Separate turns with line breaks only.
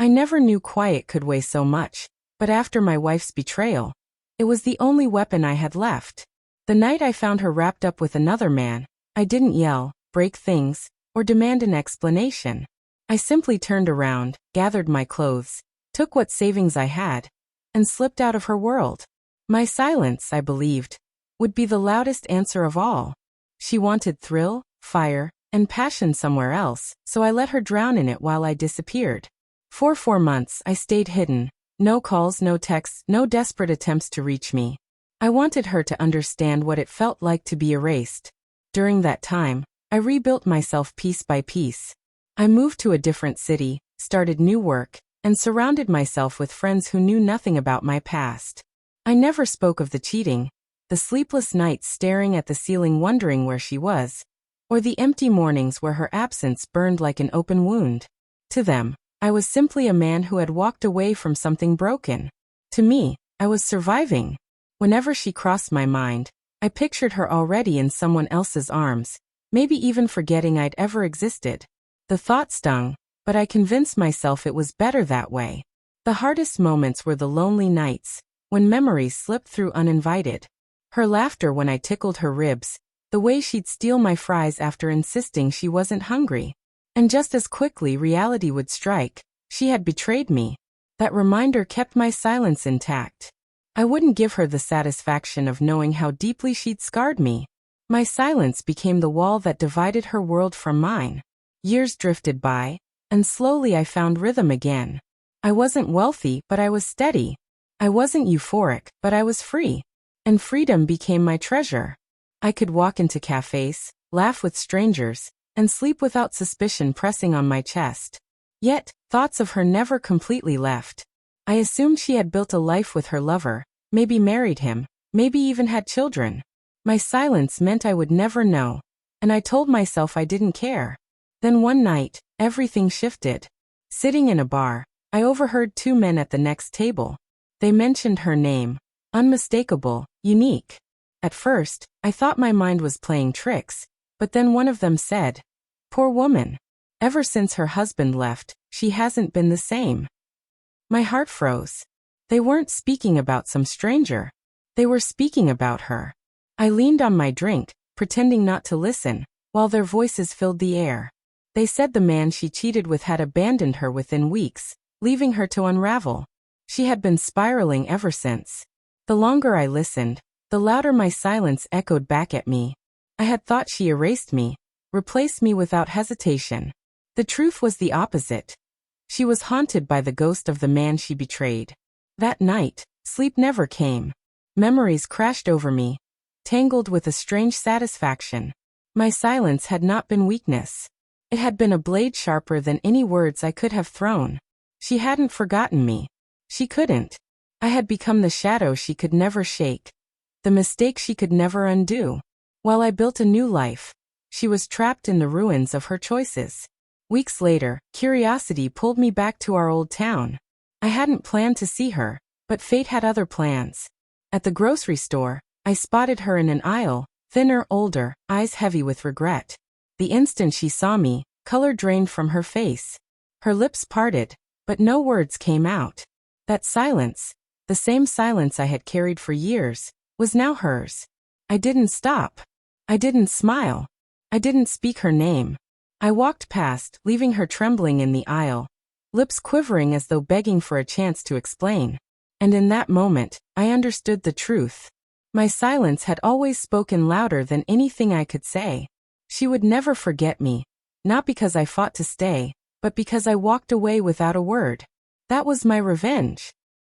I never knew quiet could weigh so much, but after my wife's betrayal, it was the only weapon I had left. The night I found her wrapped up with another man, I didn't yell, break things, or demand an explanation. I simply turned around, gathered my clothes, took what savings I had, and slipped out of her world. My silence, I believed, would be the loudest answer of all. She wanted thrill, fire, and passion somewhere else, so I let her drown in it while I disappeared. For 4 months I stayed hidden. No calls, no texts, no desperate attempts to reach me. I wanted her to understand what it felt like to be erased. During that time, I rebuilt myself piece by piece. I moved to a different city, started new work, and surrounded myself with friends who knew nothing about my past. I never spoke of the cheating, the sleepless nights staring at the ceiling wondering where she was, or the empty mornings where her absence burned like an open wound. To them, I was simply a man who had walked away from something broken. To me, I was surviving. Whenever she crossed my mind, I pictured her already in someone else's arms, maybe even forgetting I'd ever existed. The thought stung, but I convinced myself it was better that way. The hardest moments were the lonely nights, when memories slipped through uninvited. Her laughter when I tickled her ribs, the way she'd steal my fries after insisting she wasn't hungry. And just as quickly reality would strike, she had betrayed me. That reminder kept my silence intact. I wouldn't give her the satisfaction of knowing how deeply she'd scarred me. My silence became the wall that divided her world from mine. Years drifted by, and slowly I found rhythm again. I wasn't wealthy, but I was steady. I wasn't euphoric, but I was free. And freedom became my treasure. I could walk into cafes, laugh with strangers, and sleep without suspicion pressing on my chest. Yet, thoughts of her never completely left. I assumed she had built a life with her lover, maybe married him, maybe even had children. My silence meant I would never know, and I told myself I didn't care. Then one night, everything shifted. Sitting in a bar, I overheard 2 men at the next table. They mentioned her name, unmistakable, unique. At first, I thought my mind was playing tricks, but then one of them said, "Poor woman. Ever since her husband left, she hasn't been the same." My heart froze. They weren't speaking about some stranger. They were speaking about her. I leaned on my drink, pretending not to listen, while their voices filled the air. They said the man she cheated with had abandoned her within weeks, leaving her to unravel. She had been spiraling ever since. The longer I listened, the louder my silence echoed back at me. I had thought she erased me, replaced me without hesitation. The truth was the opposite. She was haunted by the ghost of the man she betrayed. That night, sleep never came. Memories crashed over me, tangled with a strange satisfaction. My silence had not been weakness. It had been a blade sharper than any words I could have thrown. She hadn't forgotten me. She couldn't. I had become the shadow she could never shake, the mistake she could never undo. While I built a new life, she was trapped in the ruins of her choices. Weeks later, curiosity pulled me back to our old town. I hadn't planned to see her, but fate had other plans. At the grocery store, I spotted her in an aisle, thinner, older, eyes heavy with regret. The instant she saw me, color drained from her face. Her lips parted, but no words came out. That silence, the same silence I had carried for years, was now hers. I didn't stop. I didn't smile. I didn't speak her name. I walked past, leaving her trembling in the aisle, lips quivering as though begging for a chance to explain. And in that moment, I understood the truth. My silence had always spoken louder than anything I could say. She would never forget me, not because I fought to stay, but because I walked away without a word. That was my revenge.